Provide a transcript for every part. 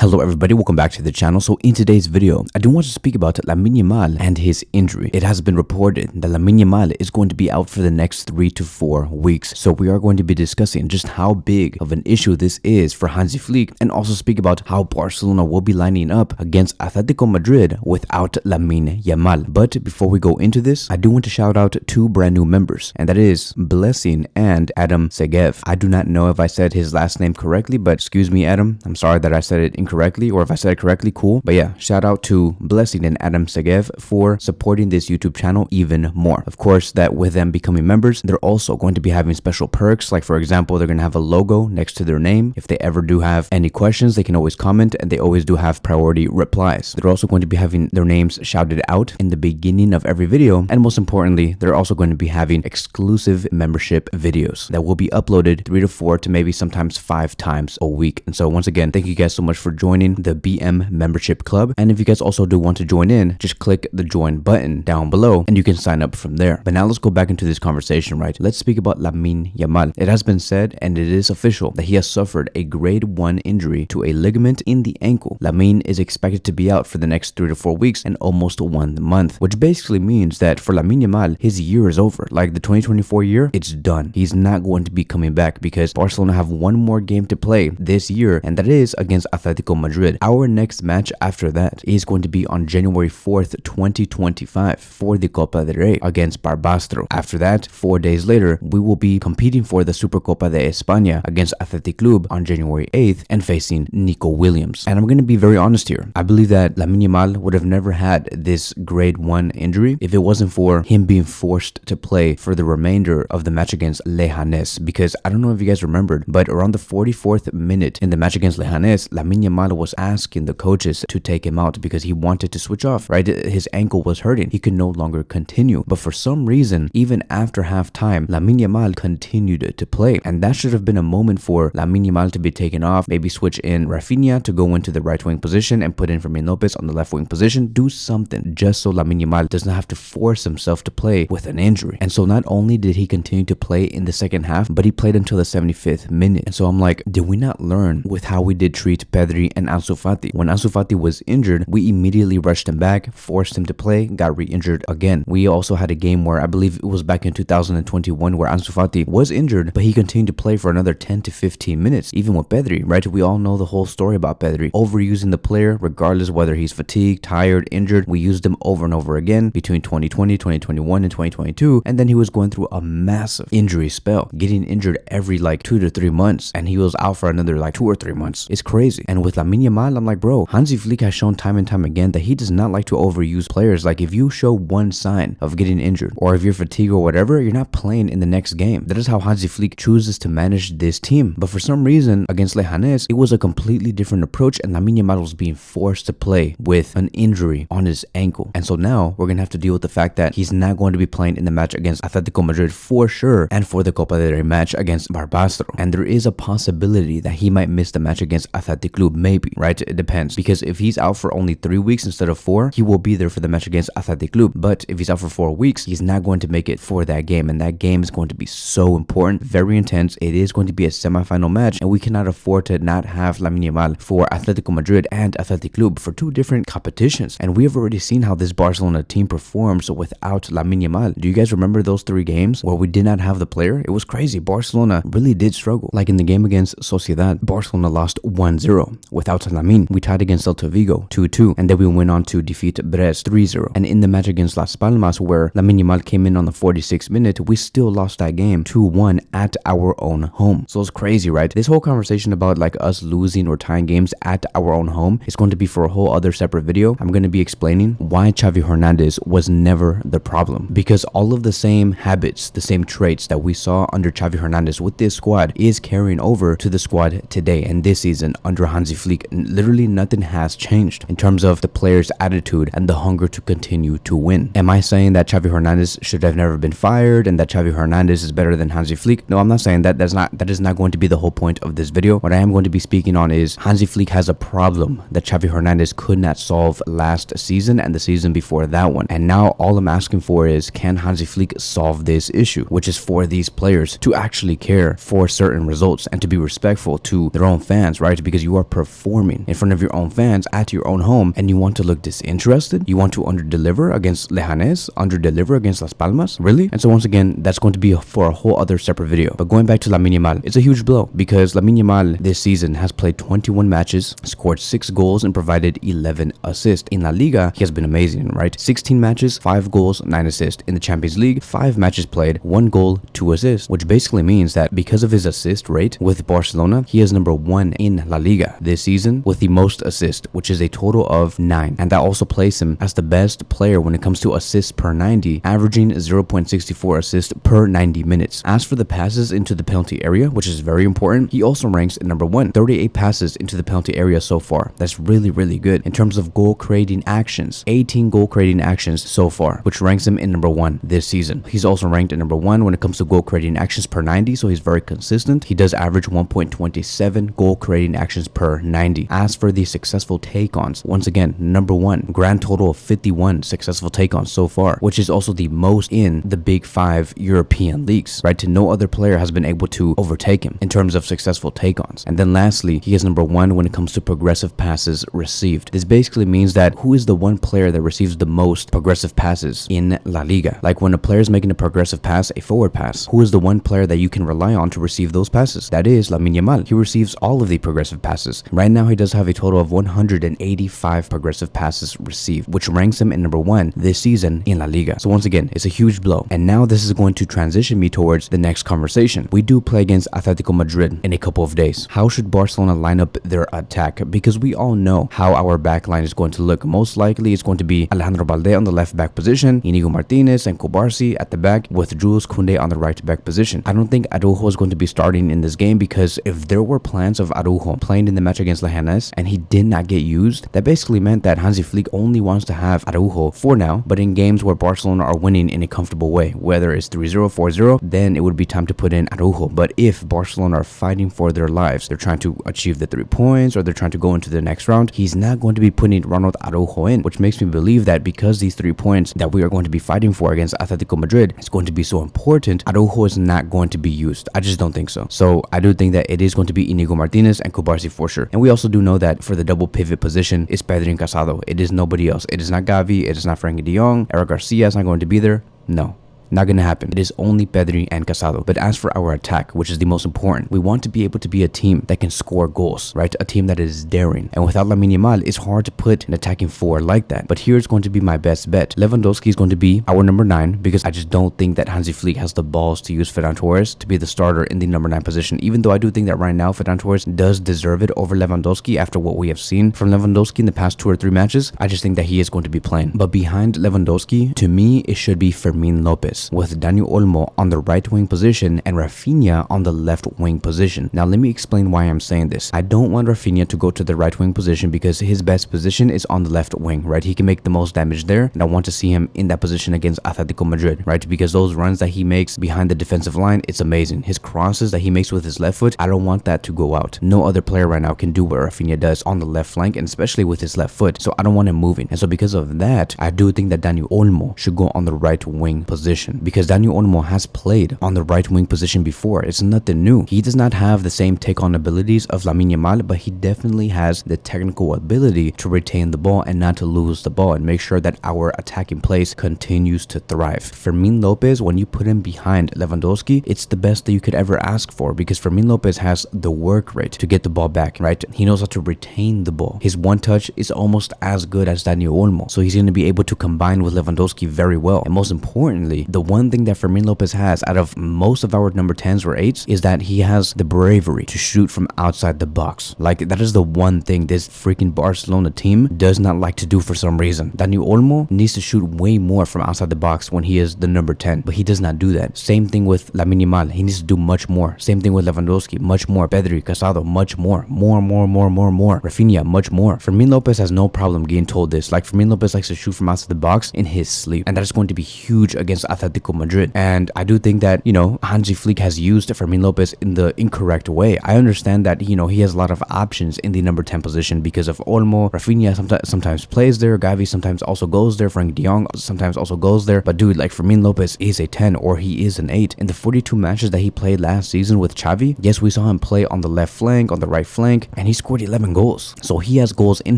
Hello everybody, welcome back to the channel. So in today's video, I do want to speak about Lamine Yamal and his injury. It has been reported that Lamine Yamal is going to be out for the next 3 to 4 weeks. So we are going to be discussing just how big of an issue this is for Hansi Flick, and also speak about how Barcelona will be lining up against Atletico Madrid without Lamine Yamal. But before we go into this, I do want to shout out 2 brand new members, and that is Blessing and Adam Segev. I do not know if I said his last name correctly, but excuse me, Adam. I'm sorry that I said it incorrectly, or if I said it correctly, cool. But yeah, shout out to Blessing and Adam Segev for supporting this YouTube channel even more. Of course, that with them becoming members, they're also going to be having special perks. Like for example, they're going to have a logo next to their name. If they ever do have any questions, they can always comment, and they always do have priority replies. They're also going to be having their names shouted out in the beginning of every video. And most importantly, they're also going to be having exclusive membership videos that will be uploaded 3 to 4 to maybe sometimes 5 times a week. And so once again, thank you guys so much for joining the BM membership club. And if you guys also do want to join in, just click the join button down below and you can sign up from there. But now let's go back into this conversation, right? Let's speak about Lamine Yamal. It has been said, and it is official, that he has suffered a grade 1 injury to a ligament in the ankle. Lamine is expected to be out for the next 3 to 4 weeks and almost 1 month, which basically means that for Lamine Yamal, his year is over. Like the 2024 year, it's done. He's not going to be coming back because Barcelona have one more game to play this year, and that is against Atletico Madrid. Our next match after that is going to be on January 4th, 2025 for the Copa del Rey against Barbastro. After that, 4 days later, we will be competing for the Supercopa de España against Athletic on January 8th and facing Nico Williams. And I'm going to be very honest here. I believe that Lamine Yamal would have never had this grade 1 injury if it wasn't for him being forced to play for the remainder of the match against Leganés. Because I don't know if you guys remembered, but around the 44th minute in the match against Leganés, Lamine Yamal was asking the coaches to take him out because he wanted to switch off, right? His ankle was hurting. He could no longer continue. But for some reason, even after halftime, Lamine Yamal continued to play. And that should have been a moment for Lamine Yamal to be taken off, maybe switch in Rafinha to go into the right wing position and put in Fermin Lopez on the left wing position. Do something just so Lamine Yamal does not have to force himself to play with an injury. And so not only did he continue to play in the second half, but he played until the 75th minute. And so I'm like, did we not learn with how we did treat Pedri and Ansu Fati? When Ansu Fati was injured, we immediately rushed him back, forced him to play, got re-injured again. We also had a game where I believe it was back in 2021 where Ansu Fati was injured, but he continued to play for another 10 to 15 minutes, even with Pedri, right? We all know the whole story about Pedri. Overusing the player, regardless whether he's fatigued, tired, injured. We used him over and over again between 2020, 2021, and 2022. And then he was going through a massive injury spell, getting injured every like 2 to 3 months. And he was out for another like 2 or 3 months. It's crazy. And with Lamine Yamal, I'm like, bro, Hansi Flick has shown time and time again that he does not like to overuse players. Like if you show one sign of getting injured or if you're fatigued or whatever, you're not playing in the next game. That is how Hansi Flick chooses to manage this team. But for some reason against Leganés, it was a completely different approach, and Lamine Yamal was being forced to play with an injury on his ankle. And so now we're going to have to deal with the fact that he's not going to be playing in the match against Atletico Madrid for sure, and for the Copa del Rey match against Barbastro. And there is a possibility that he might miss the match against Athletic Club, maybe, right? It depends, because if he's out for only 3 weeks instead of 4, he will be there for the match against Athletic Club. But if he's out for 4 weeks, he's not going to make it for that game, and that game is going to be so important, very intense. It is going to be a semi-final match, and we cannot afford to not have Lamine Yamal for Atletico Madrid and Athletic Club for 2 different competitions. And we have already seen how this Barcelona team performs without Lamine Yamal. Do you guys remember those 3 games where we did not have the player? It was crazy. Barcelona really did struggle. Like in the game against Sociedad, Barcelona lost 1-0 without Lamine. We tied against Celta Vigo 2-2, and then we went on to defeat Brest 3-0. And in the match against Las Palmas, where Lamine Yamal came in on the 46th minute, we still lost that game 2-1 at our own home. So it's crazy, right? This whole conversation about like us losing or tying games at our own home is going to be for a whole other separate video. I'm going to be explaining why Xavi Hernandez was never the problem, because all of the same habits, the same traits that we saw under Xavi Hernandez with this squad is carrying over to the squad today and this season under Hansi Flick. Literally nothing has changed in terms of the players' attitude and the hunger to continue to win. Am I saying that Xavi Hernandez should have never been fired and that Xavi Hernandez is better than Hansi Flick? No, I'm not saying that. That is not going to be the whole point of this video. What I am going to be speaking on is Hansi Flick has a problem that Xavi Hernandez could not solve last season and the season before that one. And now all I'm asking for is, can Hansi Flick solve this issue, which is for these players to actually care for certain results and to be respectful to their own fans, right? Because you are performing in front of your own fans at your own home, and you want to look disinterested? You want to under-deliver against Leganés, under-deliver against Las Palmas? Really? And so once again, that's going to be for a whole other separate video. But going back to Lamine Yamal, it's a huge blow because Lamine Yamal this season has played 21 matches, scored 6 goals, and provided 11 assists. In La Liga, he has been amazing, right? 16 matches, 5 goals, 9 assists. In the Champions League, 5 matches played, 1 goal, 2 assists, which basically means that because of his assist rate with Barcelona, he is number 1 in La Liga this season with the most assists, which is a total of 9. And that also places him as the best player when it comes to assists per 90, averaging 0.64 assists per 90 minutes. As for the passes into the penalty area, which is very important, he also ranks at number 1, 38 passes into the penalty area so far. That's really, really good. In terms of goal creating actions, 18 goal creating actions so far, which ranks him in number 1 this season. He's also ranked at number 1 when it comes to goal creating actions per 90, so he's very consistent. He does average 1.27 goal creating actions per 90. As for the successful take-ons, once again, number 1, grand total of 51 successful take-ons so far, which is also the most in the big 5 European leagues, right? No other player has been able to overtake him in terms of successful take-ons. And then lastly, he is number 1 when it comes to progressive passes received. This basically means that who is the one player that receives the most progressive passes in La Liga? Like when a player is making a progressive pass, a forward pass, who is the one player that you can rely on to receive those passes? That is Lamine Yamal. He receives all of the progressive passes. Right now, he does have a total of 185 progressive passes received, which ranks him in number 1 this season in La Liga. So once again, it's a huge blow. And now this is going to transition me towards the next conversation. We do play against Atletico Madrid in a couple of days. How should Barcelona line up their attack? Because we all know how our back line is going to look. Most likely, it's going to be Alejandro Balde on the left back position, Inigo Martinez and Kobarsi at the back, with Jules Koundé on the right back position. I don't think Araujo is going to be starting in this game because if there were plans of Araujo playing in the match against Leganés and he did not get used, that basically meant that Hansi Flick only wants to have Araujo for now, but in games where Barcelona are winning in a comfortable way, whether it's 3-0, 4-0, then it would be time to put in Araujo. But if Barcelona are fighting for their lives, they're trying to achieve the 3 points or they're trying to go into the next round, he's not going to be putting Ronald Araujo in, which makes me believe that because these 3 points that we are going to be fighting for against Atletico Madrid is going to be so important, Araujo is not going to be used. I just don't think so. So I do think that it is going to be Inigo Martinez and Kobarsi for sure. And we also do know that for the double pivot position is Pedri and Casado. It is nobody else. It is not Gavi. It is not Frankie de Jong. Eric Garcia is not going to be there. No. Not gonna happen. It is only Pedri and Casado. But as for our attack, which is the most important, we want to be able to be a team that can score goals, right? A team that is daring. And without Lamine Yamal, it's hard to put an attacking forward like that. But here's going to be my best bet. Lewandowski is going to be our number 9 because I just don't think that Hansi Flick has the balls to use Ferran Torres to be the starter in the number 9 position. Even though I do think that right now Ferran Torres does deserve it over Lewandowski after what we have seen from Lewandowski in the past 2 or 3 matches. I just think that he is going to be playing. But behind Lewandowski, to me, it should be Fermin Lopez with Daniel Olmo on the right wing position and Rafinha on the left wing position. Now let me explain why I'm saying this. I don't want Rafinha to go to the right wing position because his best position is on the left wing, right? He can make the most damage there, and I want to see him in that position against Atletico Madrid, right? Because those runs that he makes behind the defensive line, it's amazing. His crosses that he makes with his left foot, I don't want that to go out. No other player right now can do what Rafinha does on the left flank, and especially with his left foot. So I don't want him moving. And so because of that, I do think that Daniel Olmo should go on the right wing position because Daniel Olmo has played on the right wing position before. It's nothing new. He does not have the same take-on abilities of Lamine Yamal, but he definitely has the technical ability to retain the ball and not to lose the ball and make sure that our attacking plays continues to thrive. Fermin Lopez, when you put him behind Lewandowski, it's the best that you could ever ask for because Fermin Lopez has the work rate to get the ball back, right? He knows how to retain the ball. His one touch is almost as good as Daniel Olmo, so he's going to be able to combine with Lewandowski very well. And most importantly, the one thing that Fermin Lopez has out of most of our number 10s or 8s is that he has the bravery to shoot from outside the box. Like, that is the one thing this freaking Barcelona team does not like to do for some reason. Daniel Olmo needs to shoot way more from outside the box when he is the number 10, but he does not do that. Same thing with Lamine Yamal. He needs to do much more. Same thing with Lewandowski. Much more. Pedri, Casado, much more. More. Rafinha, much more. Fermin Lopez has no problem getting told this. Like, Fermin Lopez likes to shoot from outside the box in his sleep, and that is going to be huge against Atletico Atletico Madrid. And I do think that, Hansi Flick has used Fermin Lopez in the incorrect way. I understand that, he has a lot of options in the number 10 position because of Olmo. Rafinha sometimes plays there. Gavi sometimes also goes there. Frank de Jong sometimes also goes there. But dude, like Fermin Lopez is a 10 or he is an 8. In the 42 matches that he played last season with Xavi, yes, we saw him play on the left flank, on the right flank, and he scored 11 goals. So he has goals in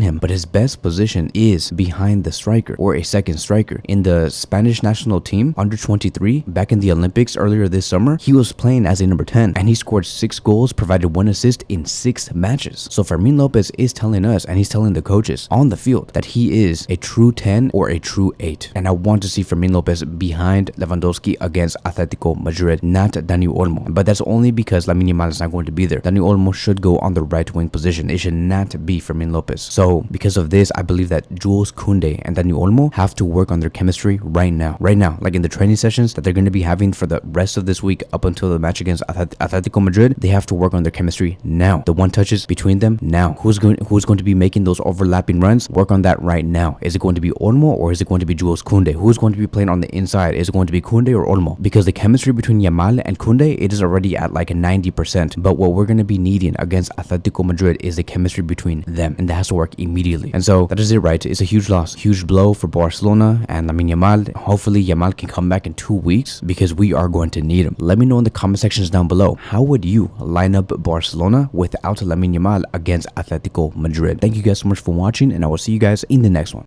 him, but his best position is behind the striker or a second striker. In the Spanish national team, under 23, back in the Olympics earlier this summer, he was playing as a number 10 and he scored 6 goals, provided 1 assist in 6 matches. So Fermin Lopez is telling us, and he's telling the coaches on the field, that he is a true 10 or a true 8. And I want to see Fermin Lopez behind Lewandowski against Atletico Madrid, not Dani Olmo. But that's only because Lamine Yamal is not going to be there. Dani Olmo should go on the right wing position. It should not be Fermin Lopez. So because of this, I believe that Jules Koundé and Dani Olmo have to work on their chemistry right now, like in the training sessions that they're going to be having for the rest of this week up until the match against Atletico Madrid. They have to work on their chemistry now. The one touches between them now. Who's going to be making those overlapping runs? Work on that right now. Is it going to be Olmo or is it going to be Jules Koundé? Who's going to be playing on the inside? Is it going to be Koundé or Olmo? Because the chemistry between Yamal and Koundé, it is already at like 90%. But what we're going to be needing against Atletico Madrid is the chemistry between them, and that has to work immediately. And so that is it, right? It's a huge loss, huge blow for Barcelona and Lamine Yamal. Hopefully Yamal can come back in 2 weeks because we are going to need him. Let me know in the comment sections down below, how would you line up Barcelona without Lamine Yamal against Atletico Madrid? Thank you guys so much for watching, and I will see you guys in the next one.